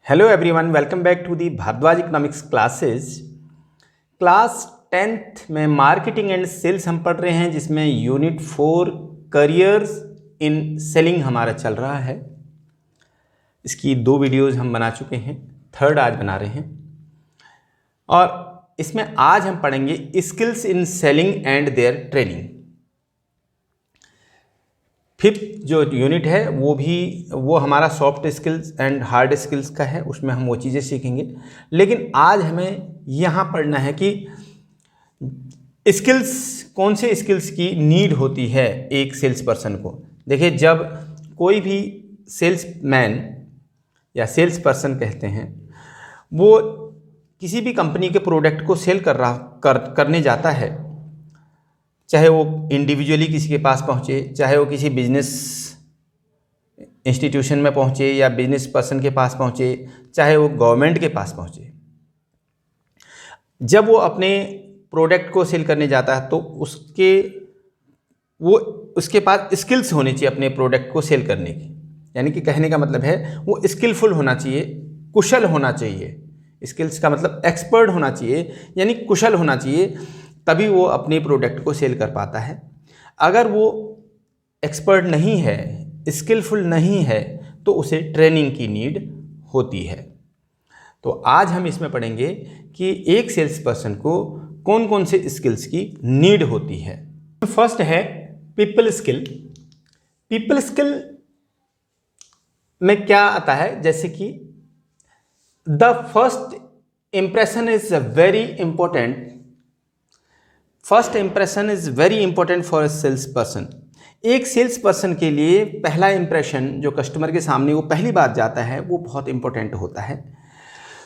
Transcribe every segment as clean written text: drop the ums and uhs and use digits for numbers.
Hello everyone, welcome back to the Bharadwaj economics classes. Class 10th में marketing and sales हम पढ़ रहे हैं, जिसमें यूनिट 4 करियर्स इन सेलिंग हमारा चल रहा है। इसकी 2 वीडियोस हम बना चुके हैं, थर्ड आज बना रहे हैं। और इसमें आज हम पढ़ेंगे skills in selling and their training. 5th जो यूनिट है वो हमारा soft skills and hard skills का है, उसमें हम वो चीज़ें सीखेंगे। लेकिन आज हमें यहाँ पढ़ना है कि स्किल्स, कौन से स्किल्स की नीड होती है एक सेल्स पर्सन को। देखिए, जब कोई भी सेल्स मैन या सेल्स पर्सन कहते हैं, वो किसी भी कंपनी के प्रोडक्ट को सेल करने जाता है, चाहे वो इंडिविजुअली किसी के पास पहुँचे, चाहे वो किसी बिजनेस इंस्टीट्यूशन में पहुँचे या बिजनेस पर्सन के पास पहुँचे, चाहे वो गवर्नमेंट के पास पहुँचे। जब वो अपने प्रोडक्ट को सेल करने जाता है तो उसके पास स्किल्स होनी चाहिए अपने प्रोडक्ट को सेल करने की। यानी कि कहने का मतलब है वो स्किलफुल होना चाहिए, कुशल होना चाहिए। स्किल्स का मतलब एक्सपर्ट होना चाहिए, यानी कुशल होना चाहिए, तभी वो अपने प्रोडक्ट को सेल कर पाता है। अगर वो एक्सपर्ट नहीं है, स्किलफुल नहीं है, तो उसे ट्रेनिंग की नीड होती है। तो आज हम इसमें पढ़ेंगे कि एक सेल्स पर्सन को कौन कौन से स्किल्स की नीड होती है। फर्स्ट है पीपल स्किल। पीपल स्किल में क्या आता है, जैसे कि the first impression is very important. First impression is very important for a sales person. एक सेल्स पर्सन के लिए पहला इंप्रेशन जो कस्टमर के सामने वो पहली बार जाता है, वो बहुत इंपॉर्टेंट होता है।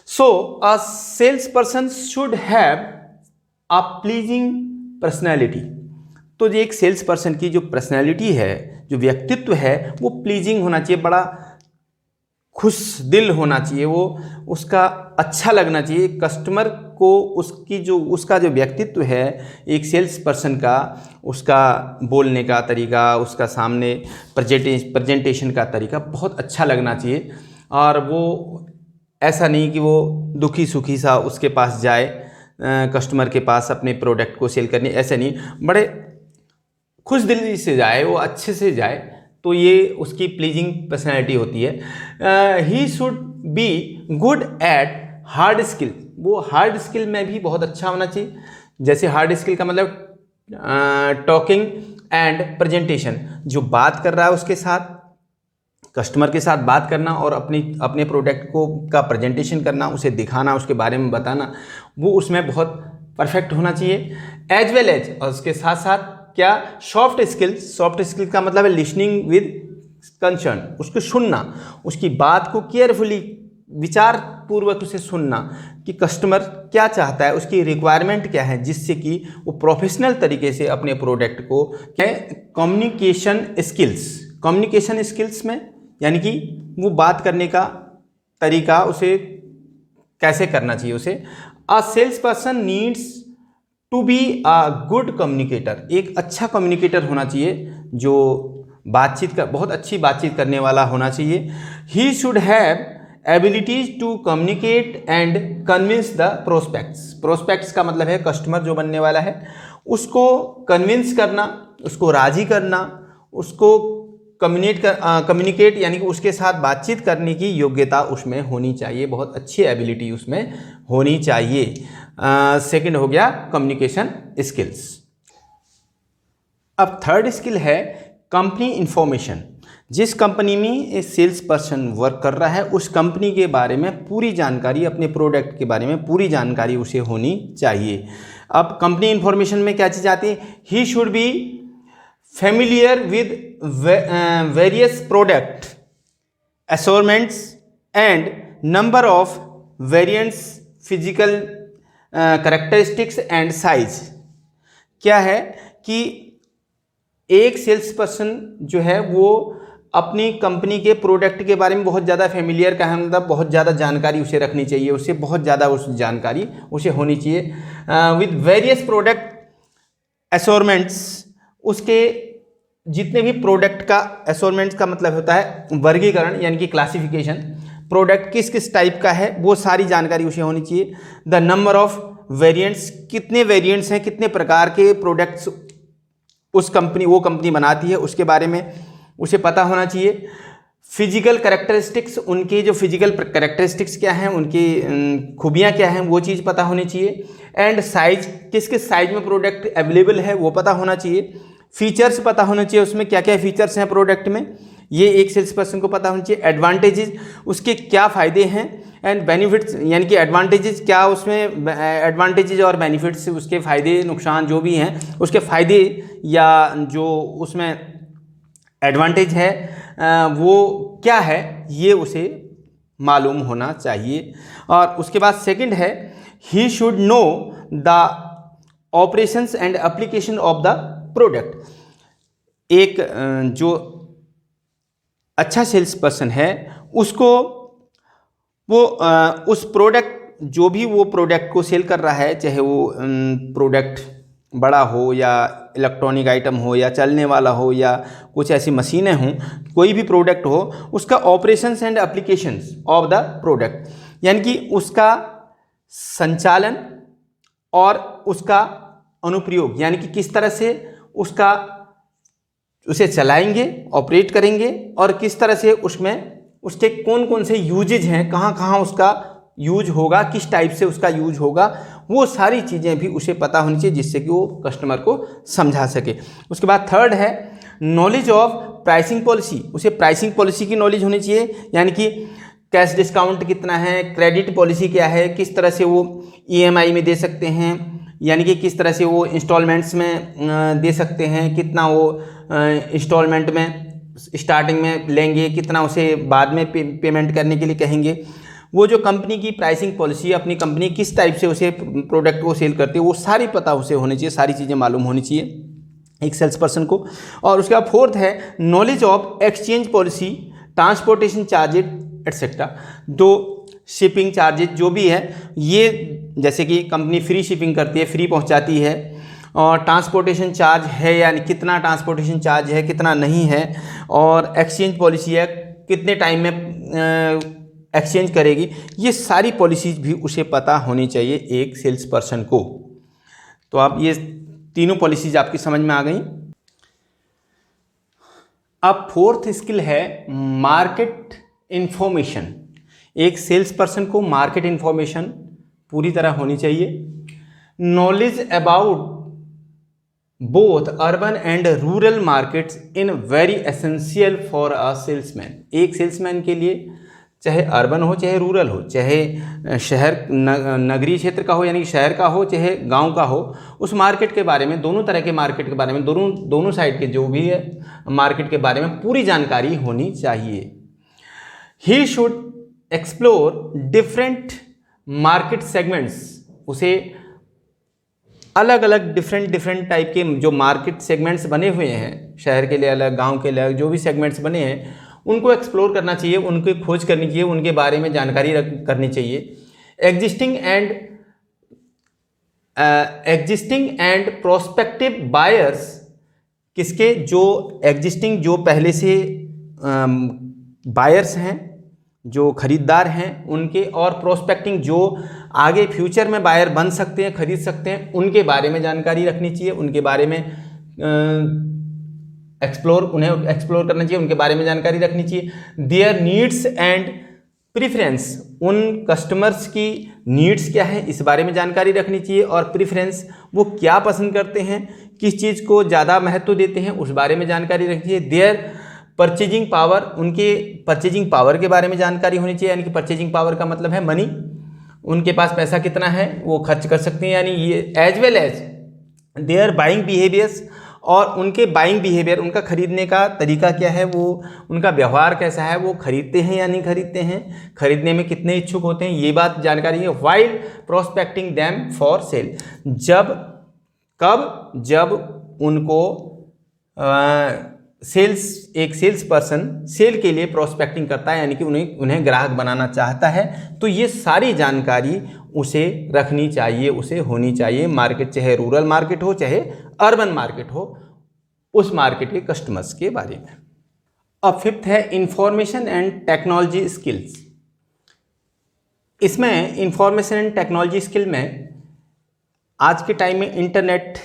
So a sales person should have a pleasing personality. तो जो एक सेल्स पर्सन की जो पर्सनैलिटी है, जो व्यक्तित्व है, वो प्लीजिंग होना चाहिए, बड़ा खुश दिल होना चाहिए, वो उसका अच्छा लगना चाहिए कस्टमर को। उसका जो व्यक्तित्व है एक सेल्स पर्सन का, उसका बोलने का तरीका, उसका सामने प्रेजेंटेशन का तरीका बहुत अच्छा लगना चाहिए। और वो ऐसा नहीं कि वो दुखी सुखी सा उसके पास जाए, कस्टमर के पास अपने प्रोडक्ट को सेल करने, ऐसे नहीं, बड़े खुश दिली से जाए, वो अच्छे से जाए, तो ये उसकी प्लीजिंग पर्सनैलिटी होती है। He should be good at hard skill. वो हार्ड स्किल में भी बहुत अच्छा होना चाहिए। जैसे हार्ड स्किल का मतलब टॉकिंग एंड प्रेजेंटेशन, जो बात कर रहा है उसके साथ, कस्टमर के साथ बात करना और अपने प्रोडक्ट को का प्रेजेंटेशन करना, उसे दिखाना, उसके बारे में बताना, वो उसमें बहुत परफेक्ट होना चाहिए। एज वेल एज, और उसके साथ साथ क्या, सॉफ्ट स्किल्स। सॉफ्ट स्किल का मतलब है लिसनिंग विद कंसर्न, उसको सुनना, उसकी बात को केयरफुली, विचार पूर्वक उसे सुनना कि कस्टमर क्या चाहता है, उसकी रिक्वायरमेंट क्या है, जिससे कि वो प्रोफेशनल तरीके से अपने प्रोडक्ट को। Communication skills. कम्युनिकेशन स्किल्स में यानी कि वो बात करने का तरीका, उसे कैसे करना चाहिए उसे। A sales person needs to be a good communicator. एक अच्छा कम्युनिकेटर होना चाहिए, जो बहुत अच्छी बातचीत करने वाला होना चाहिए। He should have abilities to communicate and convince the prospects. Prospects का मतलब है कस्टमर जो बनने वाला है, उसको कन्विंस करना, उसको राजी करना, उसको कम्युनिकेट यानी कि उसके साथ बातचीत करने की योग्यता उसमें होनी चाहिए, बहुत अच्छी एबिलिटी उसमें होनी चाहिए। सेकंड हो गया कम्युनिकेशन स्किल्स। अब थर्ड स्किल है कंपनी इंफॉर्मेशन। जिस कंपनी में एक सेल्स पर्सन वर्क कर रहा है, उस कंपनी के बारे में पूरी जानकारी, अपने प्रोडक्ट के बारे में पूरी जानकारी उसे होनी चाहिए। अब कंपनी इंफॉर्मेशन में क्या चीज़ आती है, he should be familiar with various product assortments and number of variants, physical characteristics and size। क्या है कि एक सेल्स पर्सन जो है वो अपनी कंपनी के प्रोडक्ट के बारे में बहुत ज़्यादा फेमिलियर का है, मतलब बहुत ज़्यादा जानकारी उसे रखनी चाहिए, उसे बहुत ज़्यादा उस जानकारी उसे होनी चाहिए। विद वेरियस प्रोडक्ट असोरमेंट्स, उसके जितने भी प्रोडक्ट का, असोरमेंट्स का मतलब होता है वर्गीकरण, यानी कि क्लासिफिकेशन। प्रोडक्ट किस किस टाइप का है वो सारी जानकारी उसे होनी चाहिए। द नंबर ऑफ वेरिएंट्स, कितने वेरिएंट्स हैं, कितने प्रकार के प्रोडक्ट्स वो कंपनी बनाती है उसके बारे में उसे पता होना चाहिए। फिजिकल कैरेक्टरिस्टिक्स, उनके जो फिजिकल कैरेक्टरिस्टिक्स क्या हैं, उनकी खूबियाँ क्या हैं, वो चीज़ पता होनी चाहिए। एंड साइज, किस किस साइज में प्रोडक्ट अवेलेबल है वो पता होना चाहिए। फीचर्स पता होना चाहिए, उसमें क्या क्या फीचर्स हैं प्रोडक्ट में, ये एक सेल्स पर्सन को पता होना चाहिए। एडवांटेजेस, उसके क्या फ़ायदे हैं, एंड बेनिफिट्स, यानी कि एडवांटेजेस क्या, उसमें एडवांटेजेस और बेनिफिट्स, उसके फ़ायदे नुकसान जो भी हैं, उसके फ़ायदे या जो उसमें एडवांटेज है वो क्या है, ये उसे मालूम होना चाहिए। और उसके बाद सेकंड है, he should know the operations and application of the product. एक जो अच्छा सेल्स पर्सन है उसको वो उस प्रोडक्ट, जो भी वो प्रोडक्ट को सेल कर रहा है, चाहे वो प्रोडक्ट बड़ा हो या इलेक्ट्रॉनिक आइटम हो या चलने वाला हो या कुछ ऐसी मशीनें हों, कोई भी प्रोडक्ट हो, उसका operations and applications of the product, यानी कि उसका संचालन और उसका अनुप्रयोग, यानी कि किस तरह से उसे चलाएंगे, ऑपरेट करेंगे, और किस तरह से उसके कौन कौन से यूजेज हैं, कहाँ कहाँ उसका यूज होगा, किस टाइप से उसका यूज होगा, वो सारी चीज़ें भी उसे पता होनी चाहिए जिससे कि वो कस्टमर को समझा सके। उसके बाद थर्ड है नॉलेज ऑफ प्राइसिंग पॉलिसी, उसे प्राइसिंग पॉलिसी की नॉलेज होनी चाहिए, यानी कि कैश डिस्काउंट कितना है, क्रेडिट पॉलिसी क्या है, किस तरह से वो EMI में दे सकते हैं, यानी कि किस तरह से वो इंस्टॉलमेंट्स में दे सकते हैं, कितना वो इंस्टॉलमेंट में स्टार्टिंग में लेंगे, कितना उसे बाद में पेमेंट करने के लिए कहेंगे। वो जो कंपनी की प्राइसिंग पॉलिसी है, अपनी कंपनी किस टाइप से उसे प्रोडक्ट को सेल करती है, वो सारी पता उसे होनी चाहिए, सारी चीज़ें मालूम होनी चाहिए एक सेल्स पर्सन को। और उसके बाद फोर्थ है knowledge of exchange policy, transportation charges etcetera. जो शिपिंग चार्जेज जो भी है, ये जैसे कि कंपनी फ्री शिपिंग करती है, फ्री पहुंचाती है, और ट्रांसपोर्टेशन चार्ज है, यानी कितना ट्रांसपोर्टेशन चार्ज है, कितना नहीं है, और एक्सचेंज पॉलिसी है, कितने टाइम में एक्सचेंज करेगी, ये सारी पॉलिसीज भी उसे पता होनी चाहिए एक सेल्स पर्सन को। तो आप ये तीनों पॉलिसीज आपकी समझ में आ गई। अब फोर्थ स्किल है मार्केट इंफॉर्मेशन। एक सेल्स पर्सन को मार्केट इंफॉर्मेशन पूरी तरह होनी चाहिए। Knowledge about both urban and rural markets in very essential for a salesman. एक सेल्समैन के लिए चाहे अर्बन हो चाहे रूरल हो, चाहे शहर नगरीय क्षेत्र का हो, यानी कि शहर का हो, चाहे गांव का हो, उस मार्केट के बारे में, दोनों तरह के मार्केट के बारे में, दोनों साइड के जो भी है मार्केट के बारे में पूरी जानकारी होनी चाहिए। He should explore different market segments. उसे अलग अलग डिफरेंट टाइप के जो मार्केट सेगमेंट्स बने हुए हैं, शहर के लिए अलग, गांव के लिए अलग, जो भी सेगमेंट्स बने हैं उनको एक्सप्लोर करना चाहिए, उनकी खोज करनी चाहिए, उनके बारे में जानकारी करनी चाहिए। एग्जिस्टिंग एंड प्रोस्पेक्टिव बायर्स, किसके, जो एग्जिस्टिंग, जो पहले से बायर्स हैं, जो खरीदार हैं उनके, और प्रोस्पेक्टिंग, जो आगे फ्यूचर में बायर बन सकते हैं, खरीद सकते हैं, उनके बारे में जानकारी रखनी चाहिए, उनके बारे में उन्हें एक्सप्लोर करना चाहिए, उनके बारे में जानकारी रखनी चाहिए। देयर नीड्स एंड प्रीफरेंस, उन कस्टमर्स की नीड्स क्या है इस बारे में जानकारी रखनी चाहिए, और प्रीफरेंस, वो क्या पसंद करते हैं, किस चीज़ को ज़्यादा महत्व देते हैं, उस बारे में जानकारी रखनी चाहिए। देयर परचेजिंग पावर, उनके परचेजिंग पावर के बारे में जानकारी होनी चाहिए, यानी कि परचेजिंग पावर का मतलब है मनी, उनके पास पैसा कितना है, वो खर्च कर सकते हैं, यानी ये as well as their buying behaviours, और उनके बाइंग बिहेवियर, उनका खरीदने का तरीका क्या है, वो उनका व्यवहार कैसा है, वो खरीदते हैं या नहीं खरीदते हैं, खरीदने में कितने इच्छुक होते हैं, ये बात जानकारी है। While prospecting them for sale, जब उनको एक सेल्स पर्सन सेल के लिए प्रोस्पेक्टिंग करता है, यानी कि उन्हें ग्राहक बनाना चाहता है, तो ये सारी जानकारी उसे रखनी चाहिए, उसे होनी चाहिए। मार्केट चाहे रूरल मार्केट हो चाहे अर्बन मार्केट हो, उस मार्केट के कस्टमर्स के बारे में। अब फिफ्थ है इंफॉर्मेशन एंड टेक्नोलॉजी स्किल्स। इसमें इंफॉर्मेशन एंड टेक्नोलॉजी स्किल में आज के टाइम में इंटरनेट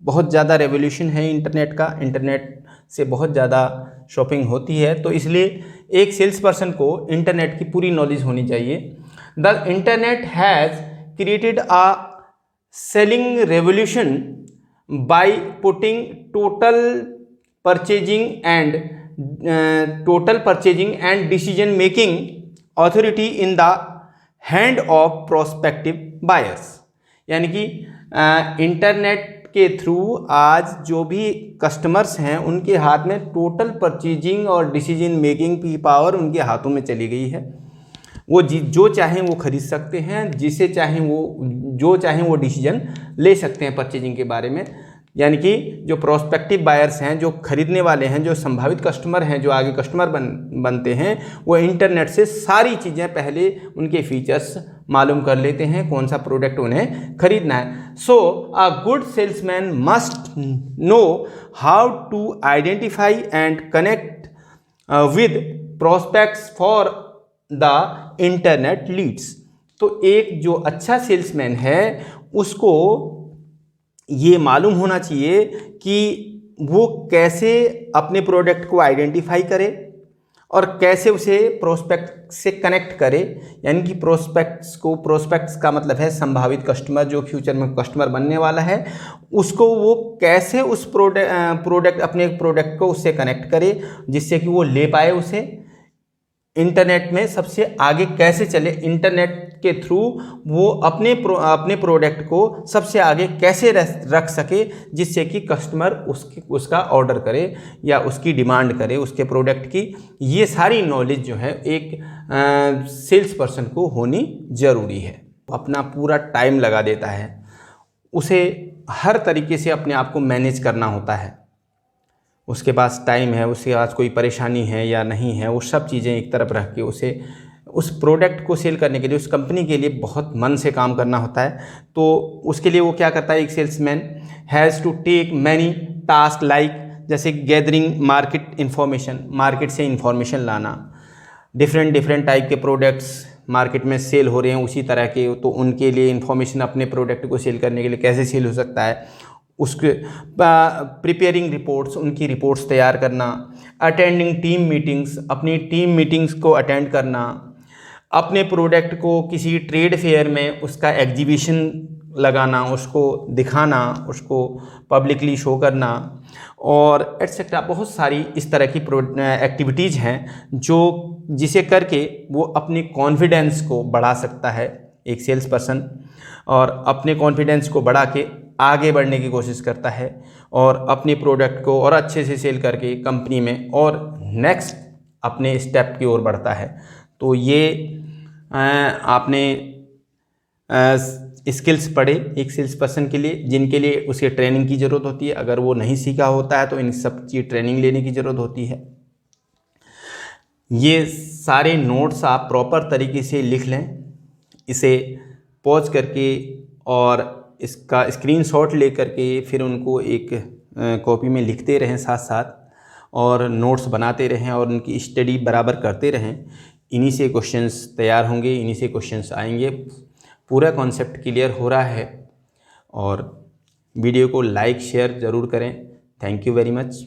बहुत ज़्यादा रेवोल्यूशन है इंटरनेट का, इंटरनेट से बहुत ज़्यादा शॉपिंग होती है, तो इसलिए एक सेल्स पर्सन को इंटरनेट की पूरी नॉलेज होनी चाहिए। The internet has created a selling revolution by putting total purchasing and decision making authority in the hand of prospective buyers. यानी कि इंटरनेट के थ्रू आज जो भी कस्टमर्स हैं उनके हाथ में टोटल परचेजिंग और डिसीजन मेकिंग की पावर उनके हाथों में चली गई है। वो जो चाहें वो खरीद सकते हैं, जिसे चाहें वो जो चाहें वो डिसीजन ले सकते हैं परचेजिंग के बारे में। यानी कि जो प्रोस्पेक्टिव बायर्स हैं, जो खरीदने वाले हैं, जो संभावित कस्टमर हैं, जो आगे कस्टमर बनते हैं, वो इंटरनेट से सारी चीज़ें पहले उनके फीचर्स मालूम कर लेते हैं, कौन सा प्रोडक्ट उन्हें खरीदना है। So a good salesman must know how to identify and connect with prospects for the internet leads. तो एक जो अच्छा सेल्समैन है उसको ये मालूम होना चाहिए कि वो कैसे अपने प्रोडक्ट को आइडेंटिफाई करे और कैसे उसे प्रोस्पेक्ट से कनेक्ट करे। यानी कि प्रोस्पेक्ट्स का मतलब है संभावित कस्टमर, जो फ्यूचर में कस्टमर बनने वाला है, उसको वो कैसे उस अपने प्रोडक्ट को उससे कनेक्ट करे जिससे कि वो ले पाए उसे। इंटरनेट में सबसे आगे कैसे चले, इंटरनेट के थ्रू वो अपने प्रोडक्ट को सबसे आगे कैसे रख सके जिससे कि कस्टमर उसका ऑर्डर करे या उसकी डिमांड करे उसके प्रोडक्ट की। ये सारी नॉलेज जो है एक सेल्स पर्सन को होनी ज़रूरी है। अपना पूरा टाइम लगा देता है, उसे हर तरीके से अपने आप को मैनेज करना होता है। उसके पास टाइम है, उसके पास कोई परेशानी है या नहीं है, वो सब चीज़ें एक तरफ रख के उसे उस प्रोडक्ट को सेल करने के लिए, उस कंपनी के लिए बहुत मन से काम करना होता है। तो उसके लिए वो क्या करता है, एक salesman has to take many task like जैसे गैदरिंग मार्केट इन्फॉर्मेशन, मार्केट से इन्फॉर्मेशन लाना, डिफरेंट टाइप के प्रोडक्ट्स मार्केट में सेल हो रहे हैं उसी तरह के, तो उनके लिए इन्फॉर्मेशन अपने प्रोडक्ट को सेल करने के लिए कैसे सेल हो सकता है, उसके प्रिपेयरिंग रिपोर्ट्स, उनकी रिपोर्ट्स तैयार करना, अटेंडिंग टीम मीटिंग्स, अपनी टीम मीटिंग्स को अटेंड करना, अपने प्रोडक्ट को किसी ट्रेड फेयर में उसका एग्जीबिशन लगाना, उसको दिखाना, उसको पब्लिकली शो करना और एटसेट्रा। बहुत सारी इस तरह की एक्टिविटीज़ हैं जिसे करके वो अपने कॉन्फिडेंस को बढ़ा सकता है एक सेल्स पर्सन, और अपने कॉन्फिडेंस को बढ़ा के आगे बढ़ने की कोशिश करता है और अपने प्रोडक्ट को और अच्छे से सेल करके कंपनी में और नेक्स्ट अपने स्टेप की ओर बढ़ता है। तो ये आपने स्किल्स पढ़े एक सेल्स पर्सन के लिए, जिनके लिए उसे ट्रेनिंग की ज़रूरत होती है। अगर वो नहीं सीखा होता है तो इन सब की ट्रेनिंग लेने की ज़रूरत होती है। ये सारे नोट्स आप प्रॉपर तरीके से लिख लें, इसे पॉज करके और इसका स्क्रीनशॉट ले करके फिर उनको एक कॉपी में लिखते रहें साथ साथ, और नोट्स बनाते रहें और उनकी स्टडी बराबर करते रहें। इन्हीं से क्वेश्चंस तैयार होंगे, इन्हीं से क्वेश्चंस आएंगे। पूरा कॉन्सेप्ट क्लियर हो रहा है। और वीडियो को लाइक शेयर ज़रूर करें। Thank you very much.